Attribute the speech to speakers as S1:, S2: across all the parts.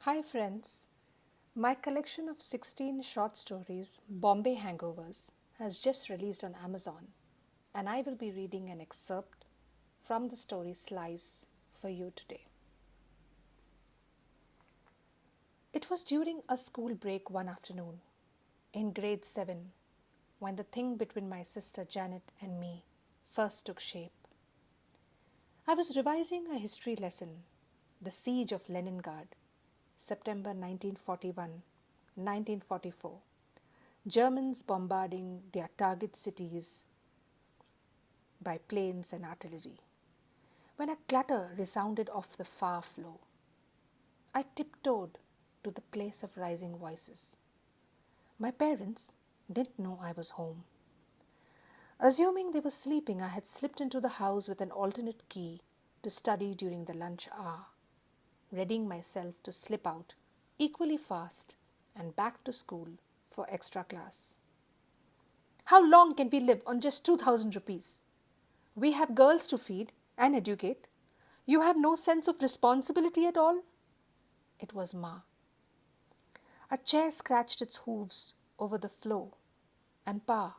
S1: Hi friends, my collection of 16 short stories, Bombay Hangovers, has just released on Amazon, and I will be reading an excerpt from the story sleaze for you today. It was during a school break one afternoon, in grade 7, when the thing between my sister Janet and me first took shape. I was revising a history lesson, The Siege of Leningrad, September 1941-1944, Germans bombarding their target cities by planes and artillery, when a clatter resounded off the far floor. I tiptoed to the place of rising voices. My parents didn't know I was home. Assuming they were sleeping, I had slipped into the house with an alternate key to study during the lunch hour, readying myself to slip out equally fast and back to school for extra class. How long can we live on just 2,000 rupees? We have girls to feed and educate. You have no sense of responsibility at all? It was Ma. A chair scratched its hooves over the floor, and Pa,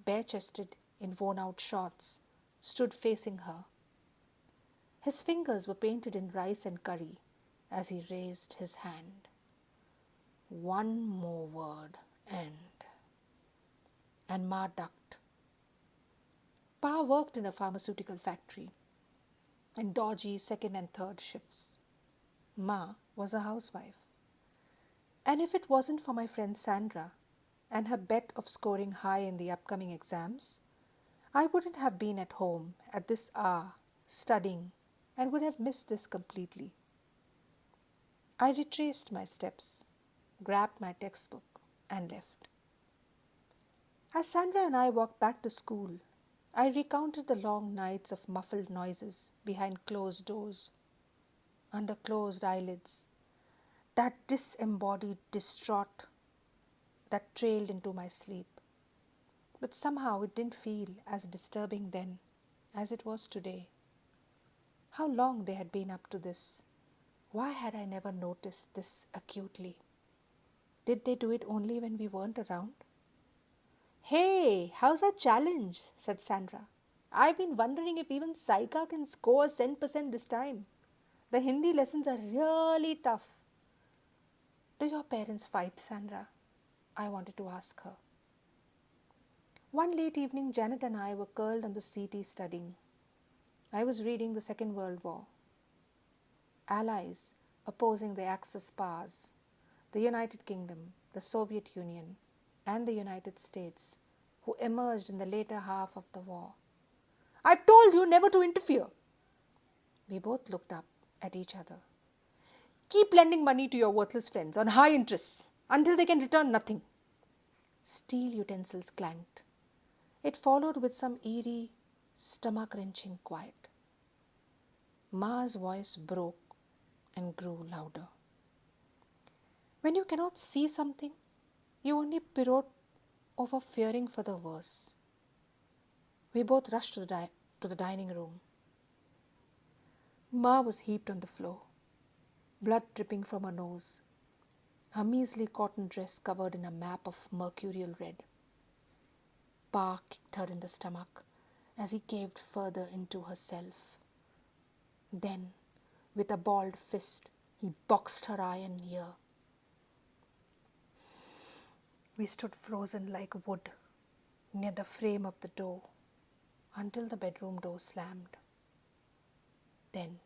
S1: bare-chested in worn-out shorts, stood facing her. His fingers were painted in rice and curry as he raised his hand. One more word, and Ma ducked. Pa worked in a pharmaceutical factory in dodgy second and third shifts. Ma was a housewife. And if it wasn't for my friend Sandra and her bet of scoring high in the upcoming exams, I wouldn't have been at home at this hour studying and would have missed this completely. I retraced my steps, grabbed my textbook, and left. As Sandra and I walked back to school, I recounted the long nights of muffled noises behind closed doors, under closed eyelids, that disembodied distraught that trailed into my sleep. But somehow it didn't feel as disturbing then as it was today. How long they had been up to this? Why had I never noticed this acutely? Did they do it only when we weren't around? Hey, how's our challenge? Said Sandra. I've been wondering if even Saika can score 10% this time. The Hindi lessons are really tough. Do your parents fight, Sandra? I wanted to ask her. One late evening, Janet and I were curled on the settee studying. I was reading the Second World War. Allies opposing the Axis powers, the United Kingdom, the Soviet Union, and the United States, who emerged in the later half of the war. I've told you never to interfere. We both looked up at each other. Keep lending money to your worthless friends on high interests until they can return nothing. Steel utensils clanked. It followed with some eerie, stomach-wrenching quiet. Ma's voice broke and grew louder. When you cannot see something, you only pirouette over fearing for the worse. We both rushed to the dining room. Ma was heaped on the floor, blood dripping from her nose, her measly cotton dress covered in a map of mercurial red. Pa kicked her in the stomach as he caved further into herself. Then, with a balled fist, he boxed her iron ear. We stood frozen like wood near the frame of the door until the bedroom door slammed. Then,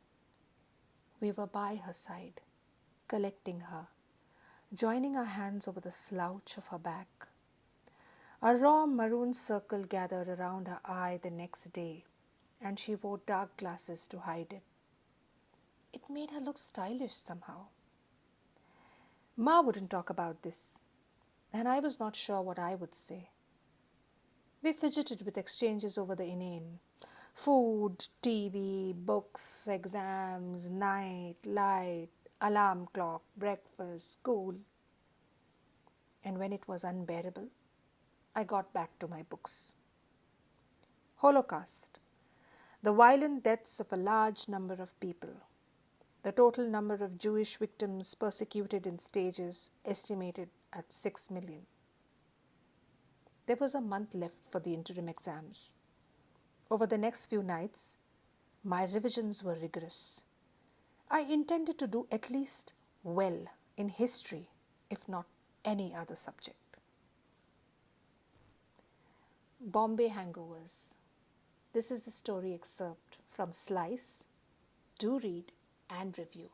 S1: we were by her side, collecting her, joining our hands over the slouch of her back. A raw maroon circle gathered around her eye the next day, and she wore dark glasses to hide it. It made her look stylish somehow. Ma wouldn't talk about this, and I was not sure what I would say. We fidgeted with exchanges over the inane. Food, TV, books, exams, night, light, alarm clock, breakfast, school. And when it was unbearable, I got back to my books. Holocaust, the violent deaths of a large number of people. The total number of Jewish victims persecuted in stages estimated at 6 million. There was a month left for the interim exams. Over the next few nights, my revisions were rigorous. I intended to do at least well in history, if not any other subject. Bombay Hangovers. This is the story excerpt from Slice. Do read and review.